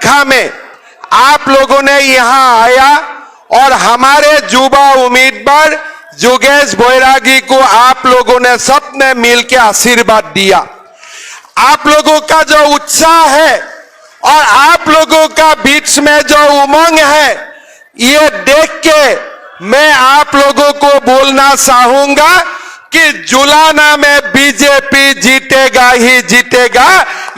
तनख्वाह में आप लोगों ने यहां आया और हमारे युवा उम्मीदवार योगेश बैरागी को आप लोगों ने सबने मिलकर आशीर्वाद दिया। आप लोगों का जो उत्साह है और आप लोगों का बीच में जो उमंग है, ये देख के मैं आप लोगों को बोलना चाहूंगा कि जुलाना में बीजेपी जीतेगा ही जीतेगा।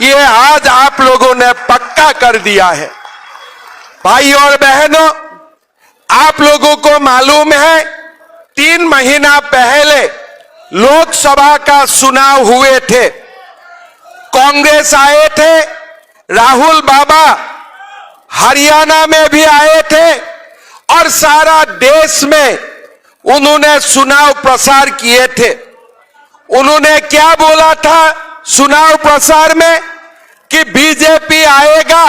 ये आज आप लोगों ने पक्का कर दिया है। भाई और बहनों, आप लोगों को मालूम है 3 महीना पहले लोकसभा का चुनाव हुए थे। कांग्रेस आए थे, राहुल बाबा हरियाणा में भी आए थे और सारा देश में उन्होंने चुनाव प्रचार किए थे। उन्होंने क्या बोला था चुनाव प्रचार में कि बीजेपी आएगा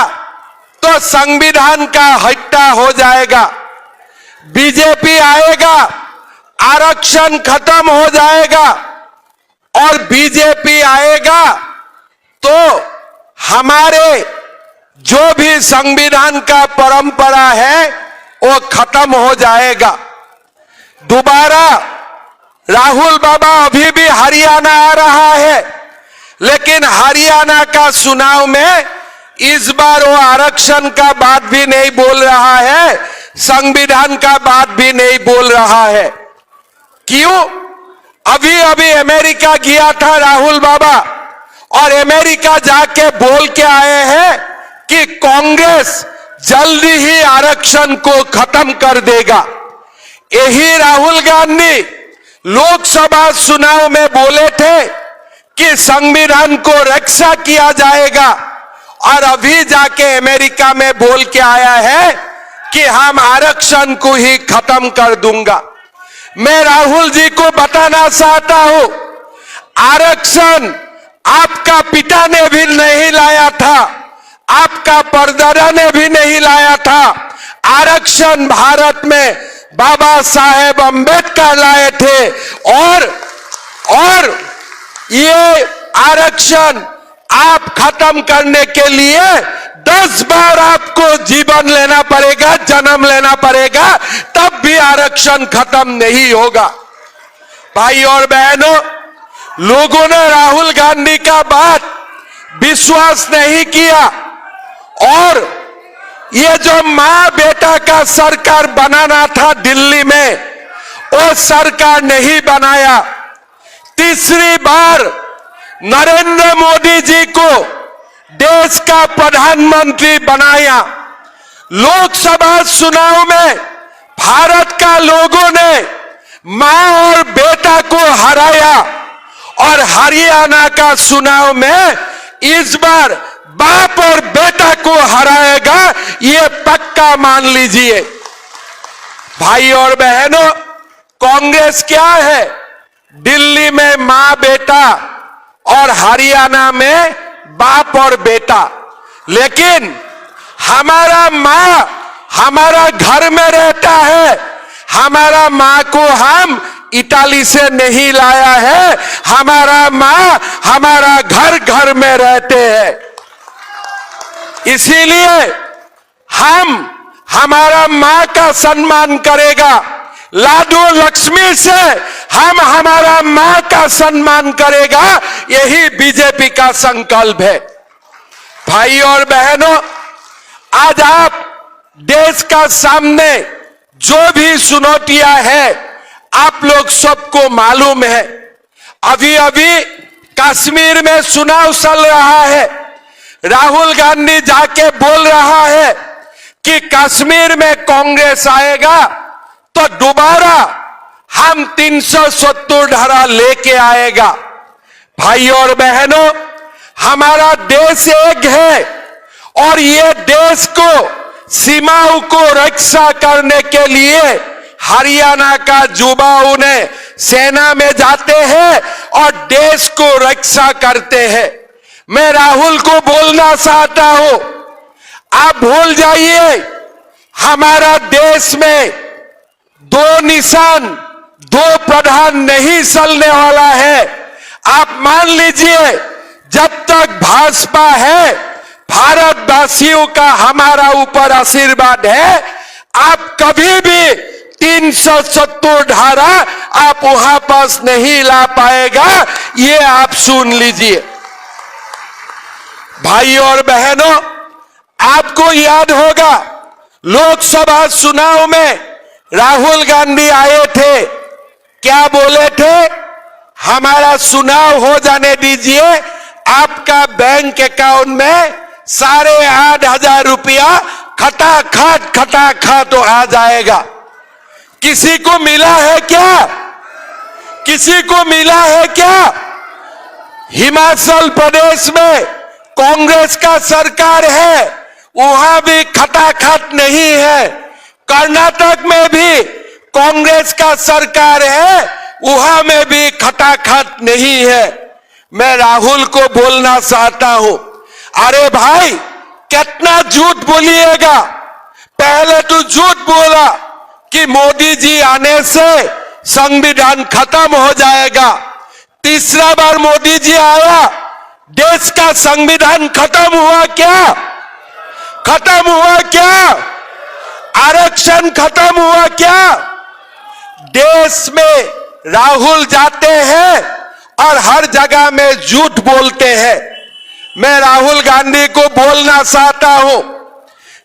तो संविधान का हत्या हो जाएगा, बीजेपी आएगा आरक्षण खत्म हो जाएगा और बीजेपी आएगा तो हमारे जो भी संविधान का परंपरा है वो खत्म हो जाएगा। दोबारा राहुल बाबा अभी भी हरियाणा आ रहा है, लेकिन हरियाणा का चुनाव में इस बार वो आरक्षण का बात भी नहीं बोल रहा है, संविधान का बात भी नहीं बोल रहा है। क्यों? अभी अभी अमेरिका गया था राहुल बाबा और अमेरिका जाके बोल के आए हैं कि कांग्रेस जल्दी ही आरक्षण को खत्म कर देगा। यही राहुल गांधी लोकसभा चुनाव में बोले थे कि संविधान को रक्षा किया जाएगा और अभी जाके अमेरिका में बोल के आया है कि हम आरक्षण को ही खत्म कर दूंगा। मैं राहुल जी को बताना चाहता हूं, आरक्षण आपका पिता ने भी नहीं लाया था, आपका परदादा ने भी नहीं लाया था। आरक्षण भारत में बाबा साहेब अंबेडकर लाए थे और ये आरक्षण आप खत्म करने के लिए 10 बार आपको जीवन लेना पड़ेगा, जन्म लेना पड़ेगा, तब भी आरक्षण खत्म नहीं होगा। भाई और बहनों, लोगों ने राहुल गांधी का बात विश्वास नहीं किया और ये जो मां बेटा का सरकार बनाना था दिल्ली में, वो सरकार नहीं बनाया। तीसरी बार नरेंद्र मोदी जी को देश का प्रधानमंत्री बनाया। लोकसभा चुनाव में भारत का लोगों ने मां और बेटा को हराया और हरियाणा का चुनाव में इस बार बाप और बेटा को हराएगा, ये पक्का मान लीजिए। भाई और बहनों, कांग्रेस क्या है? दिल्ली में मां बेटा और हरियाणा में बाप और बेटा, लेकिन हमारा मां हमारा घर में रहता है। हमारा मां को हम इटाली से नहीं लाया है, हमारा मां हमारा घर घर में रहते हैं। इसीलिए हमारा मां का सम्मान करेगा। लाडो लक्ष्मी से हम हमारा मां का सम्मान करेगा, यही बीजेपी का संकल्प है। भाई और बहनों, आज आप देश का सामने जो भी चुनौतियां है, आप लोग सबको मालूम है। अभी अभी कश्मीर में चुनाव चल रहा है, राहुल गांधी जाके बोल रहा है कि कश्मीर में कांग्रेस आएगा तो दोबारा हम 370 धारा लेके आएगा। भाई और बहनों, हमारा देश एक है और ये देश को सीमाओं को रक्षा करने के लिए हरियाणा का युवाओं ने सेना में जाते हैं और देश को रक्षा करते हैं। मैं राहुल को बोलना चाहता हूं, आप भूल जाइए, हमारा देश में 2 निशान 2 प्रधान नहीं चलने वाला है। आप मान लीजिए, जब तक भाजपा है भारतवासियों का हमारा ऊपर आशीर्वाद है। आप कभी भी 370 धारा आप वहां पास नहीं ला पाएगा, ये आप सुन लीजिए। भाइयों और बहनों, आपको याद होगा लोकसभा चुनाव में राहुल गांधी आए थे, क्या बोले थे? हमारा चुनाव हो जाने दीजिए, आपका बैंक अकाउंट में 8,500 रुपया खटाखट तो आ जाएगा। किसी को मिला है क्या? किसी को मिला है क्या? हिमाचल प्रदेश में कांग्रेस का सरकार है, वहां भी खटाखट नहीं है। कर्नाटक में भी कांग्रेस का सरकार है, वहां में भी खटाखट नहीं है। मैं राहुल को बोलना चाहता हूं, अरे भाई कितना झूठ बोलिएगा। पहले तो झूठ बोला कि मोदी जी आने से संविधान खत्म हो जाएगा। तीसरा बार मोदी जी आया, देश का संविधान खत्म हुआ क्या? खत्म हुआ क्या? आरक्षण खत्म हुआ क्या? देश में राहुल जाते हैं और हर जगह में झूठ बोलते हैं। मैं राहुल गांधी को बोलना चाहता हूं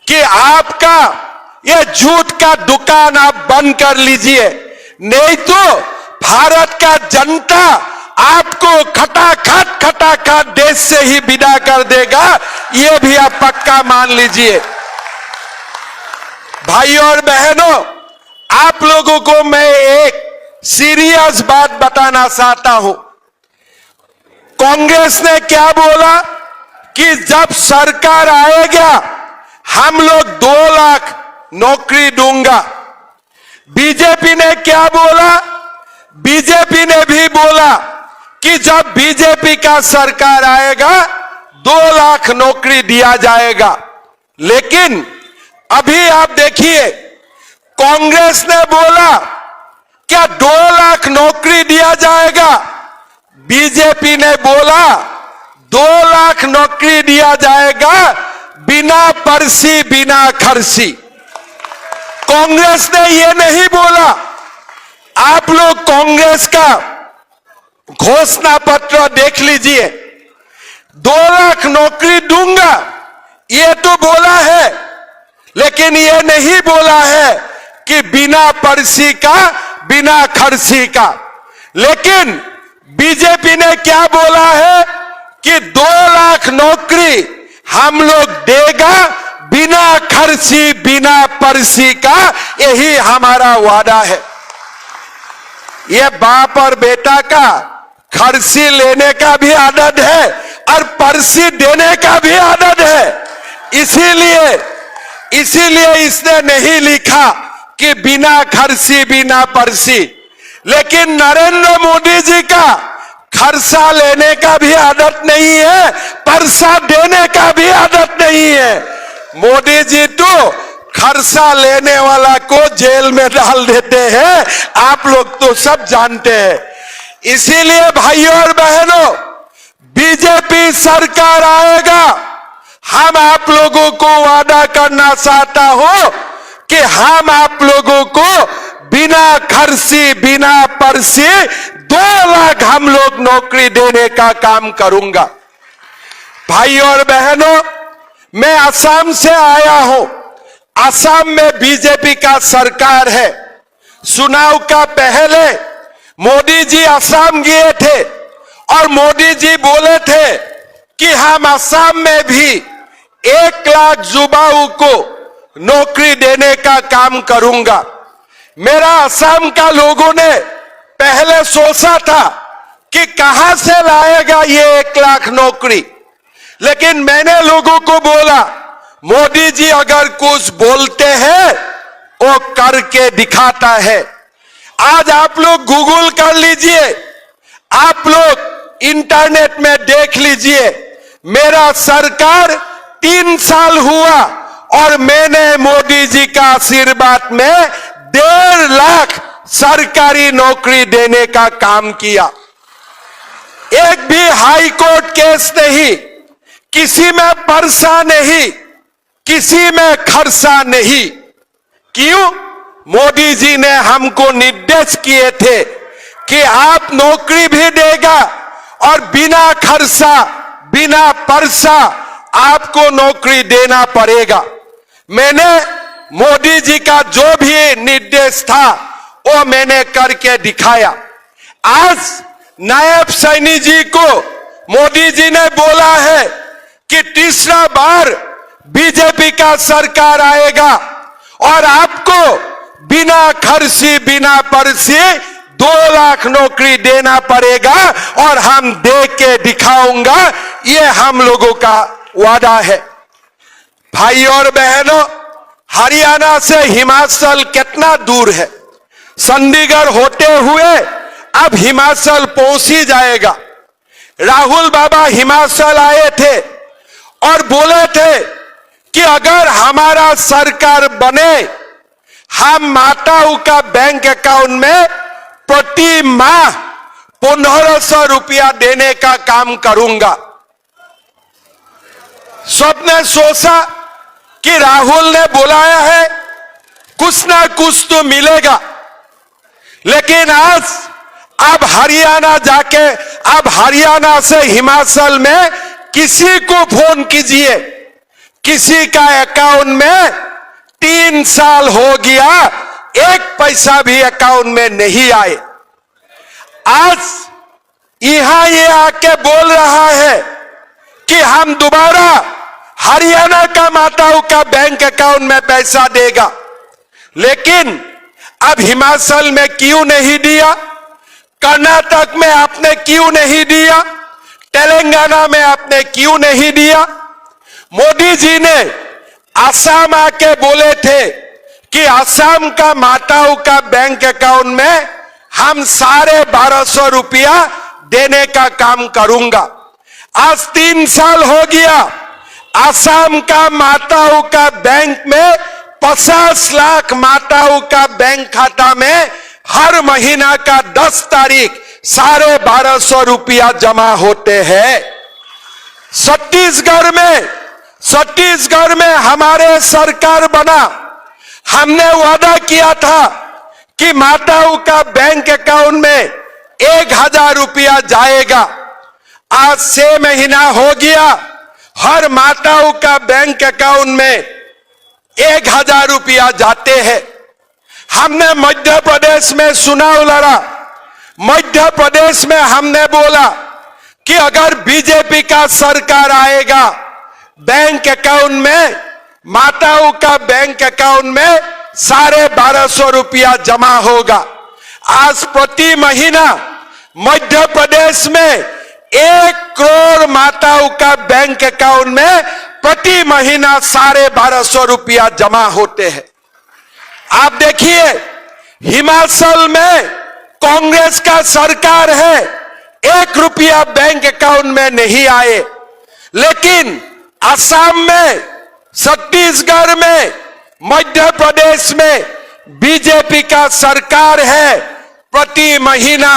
कि आपका ये झूठ का दुकान आप बंद कर लीजिए, नहीं तो भारत का जनता आपको खटाखट देश से ही विदा कर देगा, ये भी आप पक्का मान लीजिए। भाइयों और बहनों, आप लोगों को मैं एक सीरियस बात बताना चाहता हूं। कांग्रेस ने क्या बोला कि जब सरकार आएगा हम लोग 2 लाख नौकरी दूंगा। बीजेपी ने क्या बोला? बीजेपी ने भी बोला कि जब बीजेपी का सरकार आएगा 2 लाख नौकरी दिया जाएगा। लेकिन अभी आप देखिए, कांग्रेस ने बोला क्या 2 लाख नौकरी दिया जाएगा? बीजेपी ने बोला 2 लाख नौकरी दिया जाएगा बिना पर्ची बिना खर्ची। कांग्रेस ने यह नहीं बोला। आप लोग कांग्रेस का घोषणा पत्र देख लीजिए, 2 लाख नौकरी दूंगा ये तो बोला है, लेकिन यह नहीं बोला है कि बिना पर्ची का बिना खर्ची का। लेकिन बीजेपी ने क्या बोला है कि 2 लाख नौकरी हम लोग देगा बिना खर्ची बिना पर्ची का, यही हमारा वादा है। ये बाप और बेटा का खर्ची लेने का भी आदत है और पर्ची देने का भी आदत है। इसीलिए इसने नहीं लिखा कि बिना खर्ची बिना पर्ची। लेकिन नरेंद्र मोदी जी का खर्चा लेने का भी आदत नहीं है, पर्चा देने का भी आदत नहीं है। मोदी जी तो खर्चा लेने वाला को जेल में डाल देते हैं, आप लोग तो सब जानते हैं। इसीलिए भाइयों और बहनों, बीजेपी सरकार आएगा, हम आप लोगों को वादा करना चाहता हूं कि हम आप लोगों को बिना खर्ची बिना पर्ची 2 लाख हम लोग नौकरी देने का काम करूंगा। भाइयों और बहनों, मैं असम से आया हूं। असम में बीजेपी का सरकार है। चुनाव का पहले मोदी जी असम गए थे और मोदी जी बोले थे कि हम असम में भी 1 लाख युवाओं को नौकरी देने का काम करूंगा। मेरा असम का लोगों ने पहले सोचा था कि कहां से लाएगा ये 1 लाख नौकरी, लेकिन मैंने लोगों को बोला मोदी जी अगर कुछ बोलते हैं वो करके दिखाता है। आज आप लोग गूगल कर लीजिए, आप लोग इंटरनेट में देख लीजिए, मेरा सरकार 3 साल हुआ और मैंने मोदी जी का आशीर्वाद में 1.5 लाख सरकारी नौकरी देने का काम किया। एक भी हाई कोर्ट केस नहीं, किसी में परसा नहीं, किसी में खर्चा नहीं। क्यों? मोदी जी ने हमको निर्देश किए थे कि आप नौकरी भी देगा और बिना खर्चा बिना परसा आपको नौकरी देना पड़ेगा। मैंने मोदी जी का जो भी निर्देश था वो मैंने करके दिखाया। आज नायब सैनी जी को मोदी जी ने बोला है कि तीसरा बार बीजेपी का सरकार आएगा और आपको बिना खर्ची बिना परसी 2 लाख नौकरी देना पड़ेगा और हम दे के दिखाऊंगा। ये हम लोगों का वादा है। भाई और बहनों, हरियाणा से हिमाचल कितना दूर है? चंडीगढ़ होते हुए अब हिमाचल पहुंच ही जाएगा। राहुल बाबा हिमाचल आए थे और बोले थे कि अगर हमारा सरकार बने, हम माताओं का बैंक अकाउंट में प्रति माह 1500 रुपया देने का काम करूंगा। सबने सोचा कि राहुल ने बुलाया है, कुछ ना कुछ तो मिलेगा। लेकिन आज अब हरियाणा जाके, अब हरियाणा से हिमाचल में किसी को फोन कीजिए, किसी का अकाउंट में 3 साल हो गया, 1 पैसा भी अकाउंट में नहीं आए। आज यहां ये आके बोल रहा है कि हम दोबारा हरियाणा का माताओं का बैंक अकाउंट में पैसा देगा। लेकिन अब हिमाचल में क्यों नहीं दिया? कर्नाटक में आपने क्यों नहीं दिया? तेलंगाना में आपने क्यों नहीं दिया? मोदी जी ने असम आके बोले थे कि असम का माताओं का बैंक अकाउंट में हम 1250 रुपया देने का काम करूंगा। आज 3 साल हो गया, असम का माताओं का बैंक में 50 लाख माताओं का बैंक खाता में हर महीना का 10 तारीख 1250 रुपया जमा होते हैं। छत्तीसगढ़ में हमारे सरकार बना, हमने वादा किया था कि माताओं का बैंक अकाउंट में 1000 रुपया जाएगा। आज 6 महीना हो गया, हर माताओं का बैंक अकाउंट में 1000 रुपया जाते हैं। हमने मध्य प्रदेश में चुनाव लड़ा, मध्य प्रदेश में हमने बोला कि अगर बीजेपी का सरकार आएगा, बैंक अकाउंट में माताओं का बैंक अकाउंट में 1250 रुपया जमा होगा। आज प्रति महीना मध्य प्रदेश में 1 करोड़ माताओं का बैंक अकाउंट में प्रति महीना 1250 रुपया जमा होते हैं। आप देखिए, हिमाचल में कांग्रेस का सरकार है, 1 रुपया बैंक अकाउंट में नहीं आए। लेकिन असम में, छत्तीसगढ़ में, मध्य प्रदेश में बीजेपी का सरकार है, प्रति महीना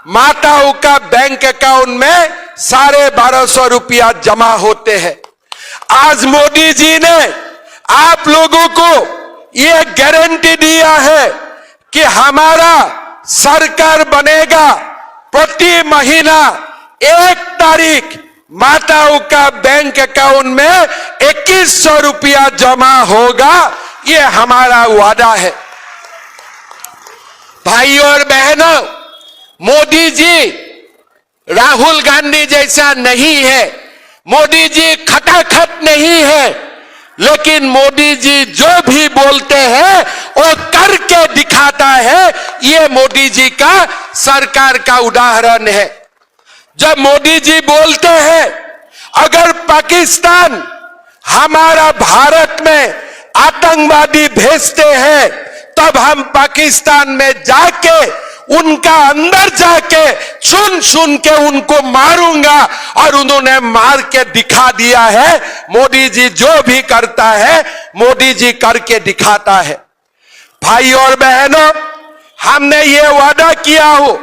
माताओं का बैंक अकाउंट में 1250 रुपया जमा होते हैं। आज मोदी जी ने आप लोगों को यह गारंटी दिया है कि हमारा सरकार बनेगा, प्रति महीना 1 तारीख माताओं का बैंक अकाउंट में 2100 रुपया जमा होगा। यह हमारा वादा है। भाई और बहनों, मोदी जी राहुल गांधी जैसा नहीं है, मोदी जी खटाखट नहीं है, लेकिन मोदी जी जो भी बोलते हैं वो करके दिखाता है। ये मोदी जी का सरकार का उदाहरण है। जब मोदी जी बोलते हैं अगर पाकिस्तान हमारा भारत में आतंकवादी भेजते हैं, तब हम पाकिस्तान में जाके उनका अंदर जाके सुन के उनको मारूंगा, और उन्होंने मार के दिखा दिया है। मोदी जी जो भी करता है मोदी जी करके दिखाता है। भाई और बहनों, हमने ये वादा किया हो,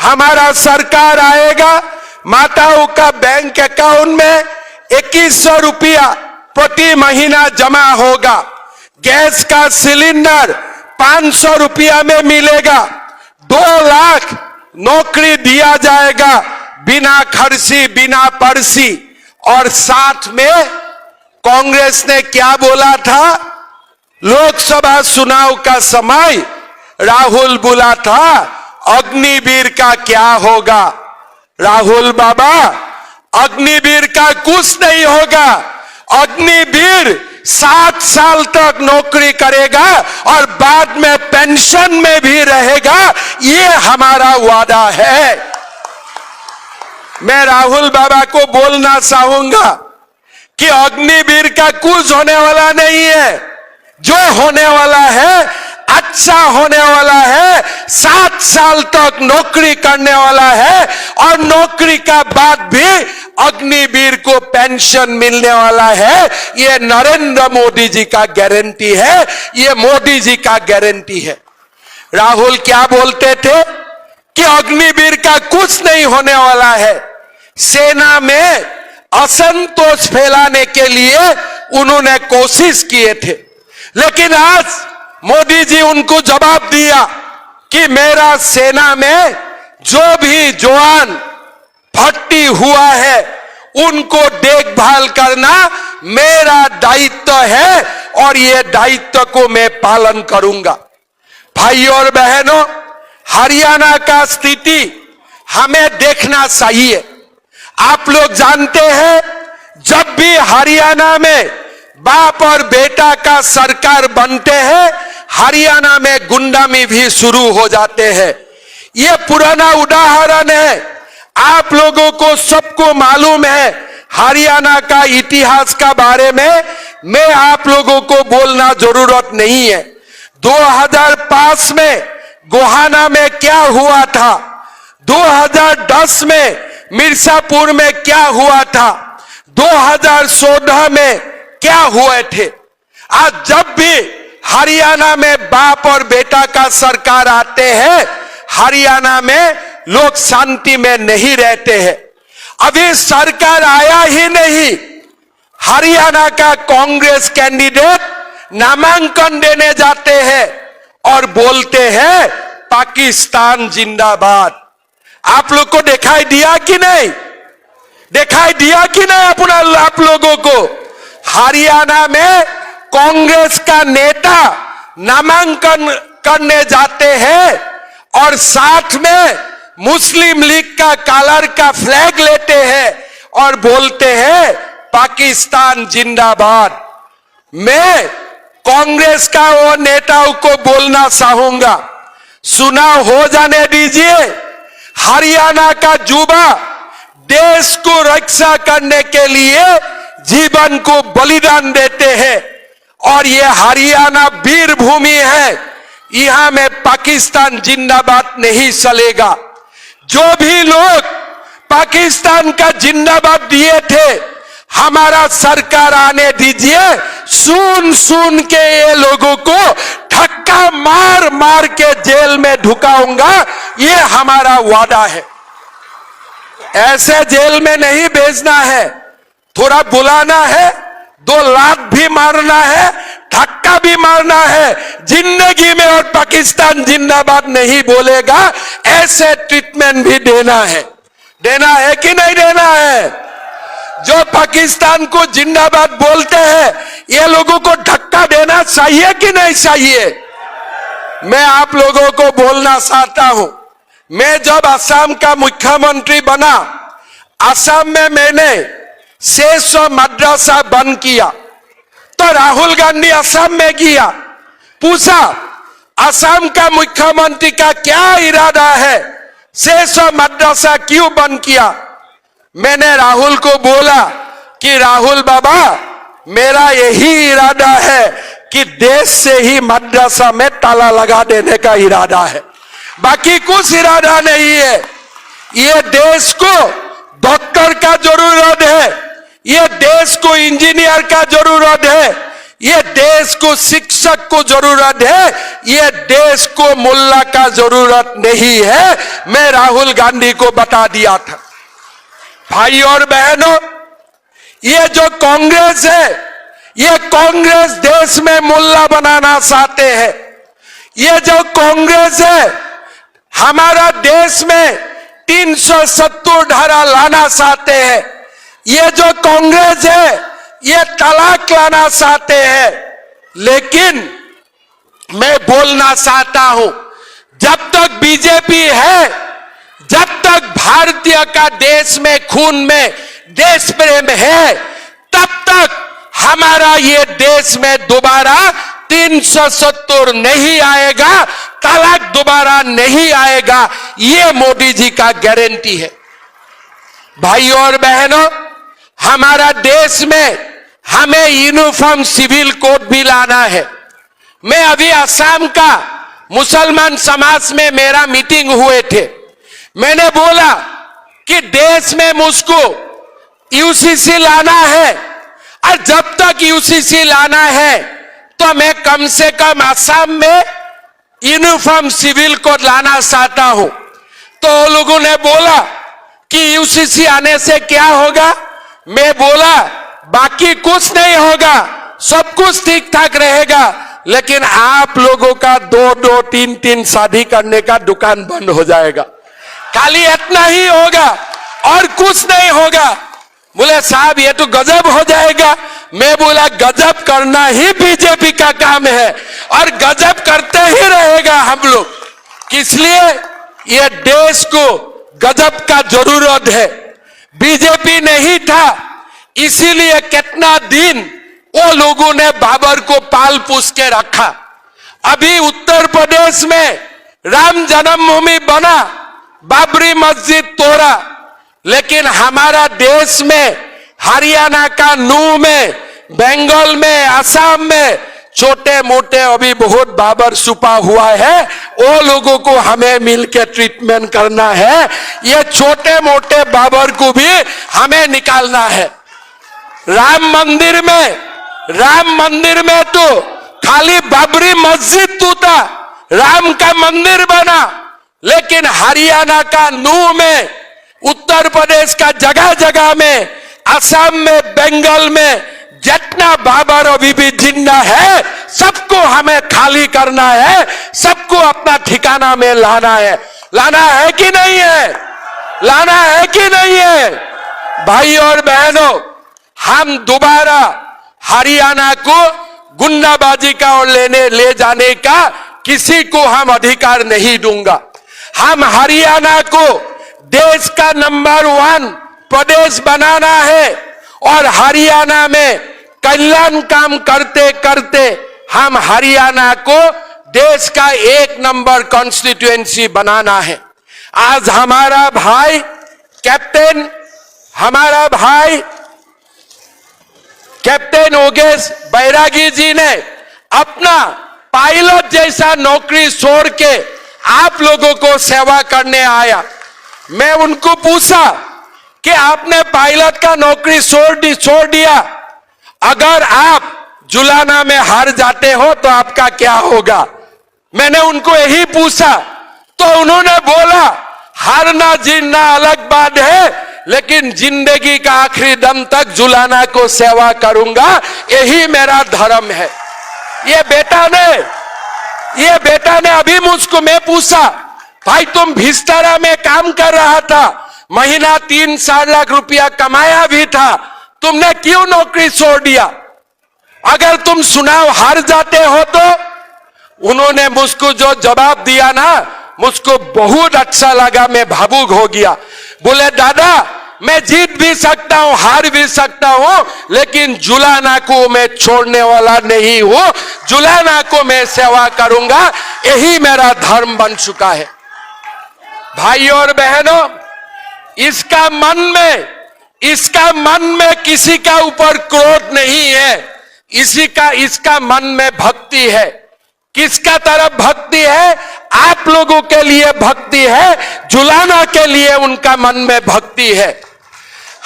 हमारा सरकार आएगा, माताओं का बैंक अकाउंट में 2100 रुपया प्रति महीना जमा होगा। गैस का सिलेंडर 500 रुपया में मिलेगा। 2 लाख नौकरी दिया जाएगा बिना खर्ची बिना पर्ची। और साथ में कांग्रेस ने क्या बोला था, लोकसभा चुनाव का समय राहुल बोला था अग्निवीर का क्या होगा। राहुल बाबा, अग्निवीर का कुछ नहीं होगा। अग्निवीर 7 साल तक नौकरी करेगा और बाद में पेंशन में भी रहेगा, ये हमारा वादा है। मैं राहुल बाबा को बोलना चाहूंगा कि अग्निवीर का कुछ होने वाला नहीं है। जो होने वाला है अच्छा होने वाला है। 7 साल तक नौकरी करने वाला है और नौकरी का बाद भी अग्निवीर को पेंशन मिलने वाला है। ये नरेंद्र मोदी जी का गारंटी है, ये मोदी जी का गारंटी है। राहुल क्या बोलते थे कि अग्निवीर का कुछ नहीं होने वाला है। सेना में असंतोष फैलाने के लिए उन्होंने कोशिश किए थे, लेकिन आज मोदी जी उनको जवाब दिया कि मेरा सेना में जो भी जवान भर्ती हुआ है उनको देखभाल करना मेरा दायित्व है और ये दायित्व को मैं पालन करूंगा। भाइयों और बहनों, हरियाणा का स्थिति हमें देखना चाहिए। आप लोग जानते हैं, जब भी हरियाणा में बाप और बेटा का सरकार बनते हैं, हरियाणा में गुंडामी भी शुरू हो जाते हैं। ये पुराना उदाहरण है, आप लोगों को सबको मालूम है। हरियाणा का इतिहास का बारे में मैं आप लोगों को बोलना जरूरत नहीं है। 2005 में गोहाना में क्या हुआ था, 2010 में मिर्जापुर में क्या हुआ था, 2014 में क्या हुए थे। आज जब भी हरियाणा में बाप और बेटा का सरकार आते हैं, हरियाणा में लोग शांति में नहीं रहते हैं। अभी सरकार आया ही नहीं, हरियाणा का कांग्रेस कैंडिडेट नामांकन देने जाते हैं और बोलते हैं पाकिस्तान जिंदाबाद। आप लोग को दिखाई दिया कि नहीं, दिखाई दिया कि नहीं अपना आप लोगों को? हरियाणा में कांग्रेस का नेता नामांकन करने जाते हैं और साथ में मुस्लिम लीग का कलर का फ्लैग लेते हैं और बोलते हैं पाकिस्तान जिंदाबाद। मैं कांग्रेस का वो नेताओं को बोलना चाहूंगा, चुनाव हो जाने दीजिए। हरियाणा का युवा देश को रक्षा करने के लिए जीवन को बलिदान देते हैं और ये हरियाणा वीर भूमि है, यहां में पाकिस्तान जिंदाबाद नहीं चलेगा। जो भी लोग पाकिस्तान का जिंदाबाद दिए थे, हमारा सरकार आने दीजिए, सुन सुन के ये लोगों को धक्का मार मार के जेल में ढुकाऊंगा, ये हमारा वादा है। ऐसे जेल में नहीं भेजना है, थोड़ा बुलाना है, 2 लात भी मारना है, धक्का भी मारना है, जिंदगी में और पाकिस्तान जिंदाबाद नहीं बोलेगा ऐसे ट्रीटमेंट भी देना है। देना है कि नहीं देना है? जो पाकिस्तान को जिंदाबाद बोलते हैं, ये लोगों को धक्का देना चाहिए कि नहीं चाहिए? मैं आप लोगों को बोलना चाहता हूं, मैं जब असम का मुख्यमंत्री बना, असम में मैंने 600 मदरसा बंद किया। तो राहुल गांधी असम में गया, पूछा असम का मुख्यमंत्री का क्या इरादा है, 600 मदरसा क्यों बंद किया? मैंने राहुल को बोला कि राहुल बाबा, मेरा यही इरादा है कि देश से ही मदरसा में ताला लगा देने का इरादा है, बाकी कुछ इरादा नहीं है। ये देश को डॉक्टर का जरूरत है, ये देश को इंजीनियर का जरूरत है, ये देश को शिक्षक को जरूरत है, ये देश को मुल्ला का जरूरत नहीं है। मैं राहुल गांधी को बता दिया था। भाई और बहनों, ये जो कांग्रेस है, ये कांग्रेस देश में मुल्ला बनाना चाहते हैं। ये जो कांग्रेस है, हमारा देश में 370 धारा लाना चाहते हैं। ये जो कांग्रेस है, ये तलाक लाना चाहते हैं। लेकिन मैं बोलना चाहता हूं, जब तक बीजेपी है, जब तक भारतीय का देश में खून में देश प्रेम है, तब तक हमारा ये देश में दोबारा 370 नहीं आएगा, तलाक दोबारा नहीं आएगा। ये मोदी जी का गारंटी है। भाइयों और बहनों, हमारा देश में हमें यूनिफॉर्म सिविल कोड भी लाना है। मैं अभी असम का मुसलमान समाज में मेरा मीटिंग हुए थे। मैंने बोला कि देश में मुझको यूसीसी लाना है, और जब तक यूसीसी लाना है तो मैं कम से कम असम में यूनिफॉर्म सिविल कोड लाना चाहता हूं। तो लोगों ने बोला कि यूसीसी आने से क्या होगा? मैं बोला बाकी कुछ नहीं होगा, सब कुछ ठीक ठाक रहेगा, लेकिन आप लोगों का 2-2, 3-3 शादी करने का दुकान बंद हो जाएगा। खाली इतना ही होगा और कुछ नहीं होगा। बोले साहब ये तो गजब हो जाएगा। मैं बोला गजब करना ही बीजेपी का काम है, और गजब करते ही रहेगा हम लोग। इसलिए ये देश को गजब का जरूरत है। बीजेपी नहीं था, इसीलिए कितना दिन वो लोगों ने बाबर को पाल पोस के रखा। अभी उत्तर प्रदेश में राम जन्मभूमि बना, बाबरी मस्जिद तोड़ा, लेकिन हमारा देश में हरियाणा का नूह में, बंगाल में, असम में छोटे मोटे अभी बहुत बाबर छुपा हुआ है। वो लोगों को हमें मिलकर ट्रीटमेंट करना है। ये छोटे मोटे बाबर को भी हमें निकालना है। राम मंदिर में तो खाली बाबरी मस्जिद टूटा, राम का मंदिर बना, लेकिन हरियाणा का नूह में, उत्तर प्रदेश का जगह जगह में, असम में, बंगाल में जितना बाबर अभी भी जिंदा है, सबको हमें खाली करना है, सबको अपना ठिकाना में लाना है। लाना है कि नहीं है? लाना है कि नहीं है? भाई और बहनों, हम दोबारा हरियाणा को गुंडाबाजी का और ले जाने का किसी को हम अधिकार नहीं दूंगा। हम हरियाणा को देश का नंबर 1 प्रदेश बनाना है, और हरियाणा में कल्याण काम करते करते हम हरियाणा को देश का 1 नंबर कॉन्स्टिट्यूएंसी बनाना है। आज हमारा भाई कैप्टन योगेश बैरागी जी ने अपना पायलट जैसा नौकरी छोड़ के आप लोगों को सेवा करने आया। मैं उनको पूछा कि आपने पायलट का नौकरी छोड़ दिया, अगर आप जुलाना में हार जाते हो तो आपका क्या होगा? मैंने उनको यही पूछा, तो उन्होंने बोला हारना जीतना अलग बात है, लेकिन जिंदगी का आखिरी दम तक जुलाना को सेवा करूंगा, यही मेरा धर्म है। ये बेटा ने अभी मुझको, मैं पूछा भाई तुम भिस्तारा में काम कर रहा था, महीना 3-4 लाख रुपया कमाया भी था, तुमने क्यों नौकरी छोड़ दिया? अगर तुम चुनाव हार जाते हो तो? उन्होंने मुझको जो जवाब दिया ना, मुझको बहुत अच्छा लगा, मैं भावुक हो गया। बोले दादा मैं जीत भी सकता हूं, हार भी सकता हूं, लेकिन जुलाना को मैं छोड़ने वाला नहीं हूं, जुलाना को मैं सेवा करूंगा, यही मेरा धर्म बन चुका है। भाइयों और बहनों, इसका मन में किसी का ऊपर क्रोध नहीं है, इसका मन में भक्ति है। किसका तरफ भक्ति है? आप लोगों के लिए भक्ति है, जुलाना के लिए उनका मन में भक्ति है।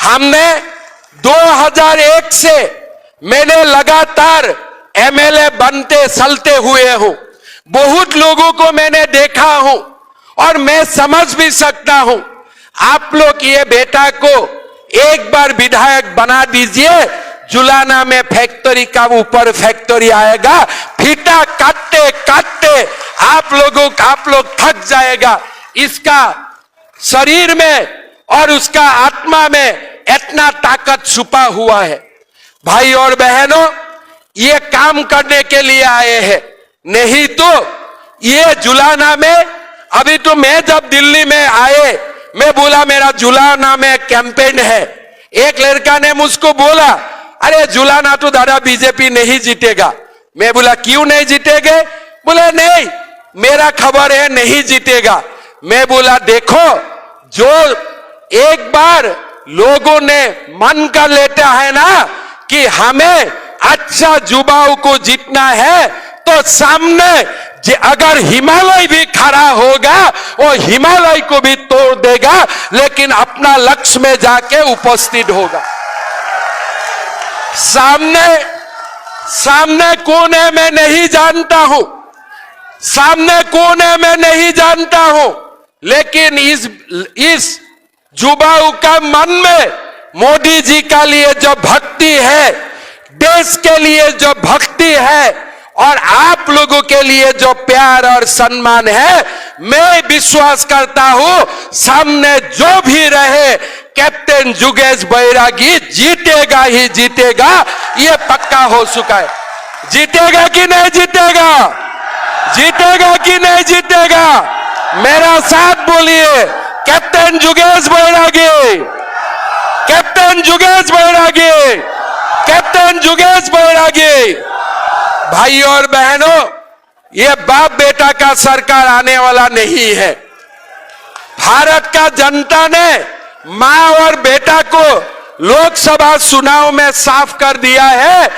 हमने 2001 से मैंने लगातार एमएलए बनते चलते हुए हूं, बहुत लोगों को मैंने देखा हूं, और मैं समझ भी सकता हूं। आप लोग ये बेटा को एक बार विधायक बना दीजिए, जुलाना में फैक्ट्री का ऊपर फैक्ट्री आएगा, फीता काटते काटते आप लोग थक जाएगा। इसका शरीर में और उसका आत्मा में इतना ताकत छुपा हुआ है। भाई और बहनों, ये काम करने के लिए आए हैं, नहीं तो ये जुलाना में, अभी तो मैं जब दिल्ली में आए, मैं बोला मेरा जुलाना में कैंपेन है। एक लड़का ने मुझको बोला, अरे जुलाना तो दादा बीजेपी नहीं जीतेगा। मैं बोला क्यों नहीं जीतेगे? बोले नहीं, मेरा खबर है नहीं जीतेगा। मैं बोला देखो, जो एक बार लोगों ने मन कर लेता है ना कि हमें अच्छा युवाओं को जीतना है, तो सामने अगर हिमालय भी खड़ा होगा, वो हिमालय को भी तोड़ देगा, लेकिन अपना लक्ष्य में जाके उपस्थित होगा। सामने कौन है मैं नहीं जानता हूं, सामने कौन है मैं नहीं जानता हूं, लेकिन इस युवाओं का मन में मोदी जी का लिए जो भक्ति है, देश के लिए जो भक्ति है, और आप लोगों के लिए जो प्यार और सम्मान है, मैं विश्वास करता हूं सामने जो भी रहे, कैप्टन योगेश बैरागी जीतेगा ही जीतेगा, ये पक्का हो चुका है। जीतेगा कि नहीं जीतेगा? जीतेगा कि नहीं जीतेगा? मेरा साथ बोलिए, कैप्टन योगेश बैरागी, कैप्टन योगेश बैरागी, कैप्टन योगेश बैरागी। भाई और बहनों, ये बाप बेटा का सरकार आने वाला नहीं है। भारत का जनता ने मां और बेटा को लोकसभा चुनाव में साफ कर दिया है,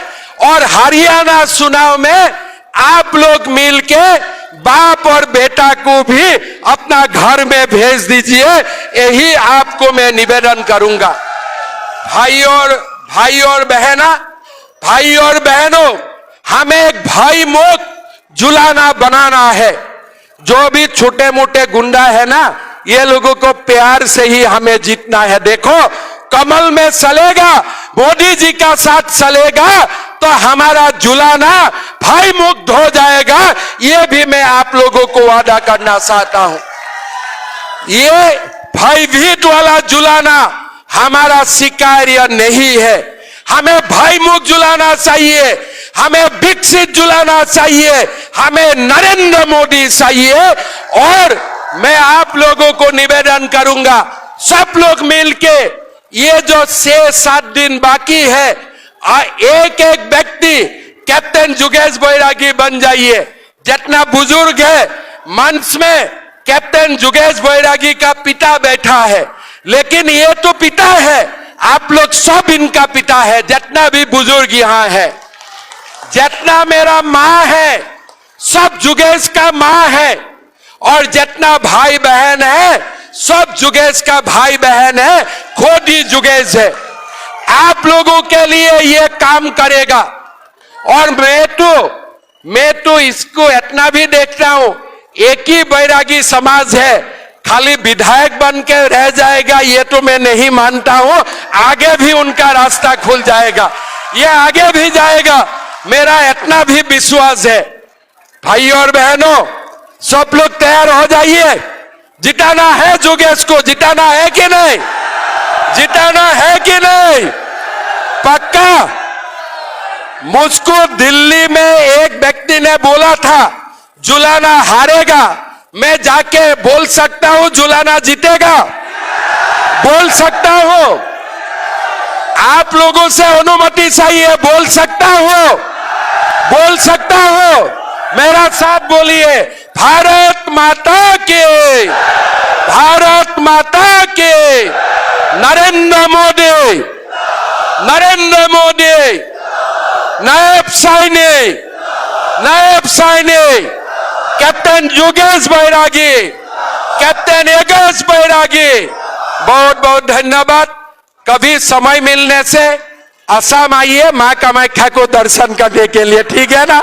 और हरियाणा चुनाव में आप लोग मिलके बाप और बेटा को भी अपना घर में भेज दीजिए, यही आपको मैं निवेदन करूंगा। भाई और बहनों, हमें एक भाई मुक्त जुलाना बनाना है। जो भी छोटे मोटे गुंडा है ना, ये लोगों को प्यार से ही हमें जीतना है। देखो, कमल में चलेगा, मोदी जी का साथ चलेगा, तो हमारा जुलाना भाई मुक्त हो जाएगा। ये भी मैं आप लोगों को वादा करना चाहता हूं। ये भयभीत वाला जुलाना हमारा स्वीकार्य नहीं है। हमें भाई मुक्त जुलाना चाहिए, हमें विकसित जुलाना चाहिए, हमें नरेंद्र मोदी चाहिए। और मैं आप लोगों को निवेदन करूंगा, सब लोग मिलके ये जो 6-7 दिन बाकी है, एक एक व्यक्ति कैप्टन योगेश बैरागी बन जाइए। जितना बुजुर्ग है मंच में, कैप्टन योगेश बैरागी का पिता बैठा है, लेकिन ये तो पिता है, आप लोग सब इनका पिता है। जितना भी बुजुर्ग यहां है, जितना मेरा मां है, सब योगेश का मां है, और जितना भाई बहन है, सब योगेश का भाई बहन है, खुद ही योगेश है। आप लोगों के लिए ये काम करेगा। और मैं तो इसको इतना भी देखता हूं, एक ही बैरागी समाज है, खाली विधायक बन के रह जाएगा, ये तो मैं नहीं मानता हूं। आगे भी उनका रास्ता खुल जाएगा, ये आगे भी जाएगा, मेरा इतना भी विश्वास है। भाई और बहनों, सब लोग तैयार हो जाइए। जिताना है योगेश को, जिताना है कि नहीं? जिताना है कि नहीं? पक्का? मुझको दिल्ली में एक व्यक्ति ने बोला था जुलाना हारेगा, मैं जाके बोल सकता हूं जुलाना जीतेगा? बोल सकता हूं? आप लोगों से अनुमति चाहिए, बोल सकता हूं? बोल सकता हूं? मेरा साथ बोलिए, भारत माता के, भारत माता के, नरेंद्र मोदी, नरेंद्र मोदी, नायब सैनिक, नायब सैनिक, कैप्टन योगेश बैरागी, कैप्टन योगेश बैरागी। बहुत बहुत धन्यवाद। कभी समय मिलने से असम आइए मां कामाख्या को दर्शन करने के लिए, ठीक है ना?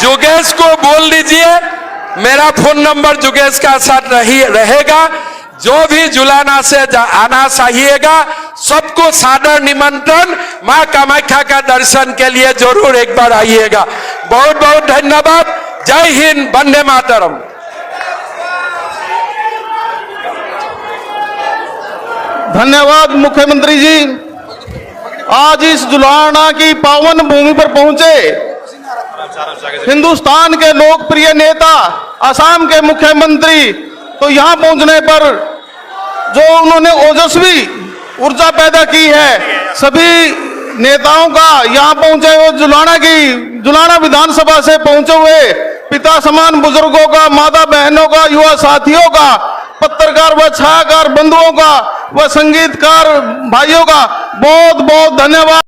योगेश को बोल दीजिए, मेरा फोन नंबर योगेश का साथ रहेगा। जो भी जुलाना से आना चाहिएगा सबको सादर निमंत्रण। मां कामाख्या का दर्शन के लिए जरूर एक बार आइएगा। बहुत बहुत धन्यवाद। जय हिंद, वंदे मातरम। धन्यवाद मुख्यमंत्री जी। आज इस जुलाना की पावन भूमि पर पहुंचे हिंदुस्तान के लोकप्रिय नेता, असम के मुख्यमंत्री, तो यहां पहुंचने पर जो उन्होंने ओजस्वी ऊर्जा पैदा की है, सभी नेताओं का यहाँ पहुंचे हुए जुलाना विधानसभा से पहुंचे हुए पिता समान बुजुर्गों का, माता बहनों का, युवा साथियों का, पत्रकार व छायाकार बंधुओं का व संगीतकार भाइयों का बहुत बहुत धन्यवाद।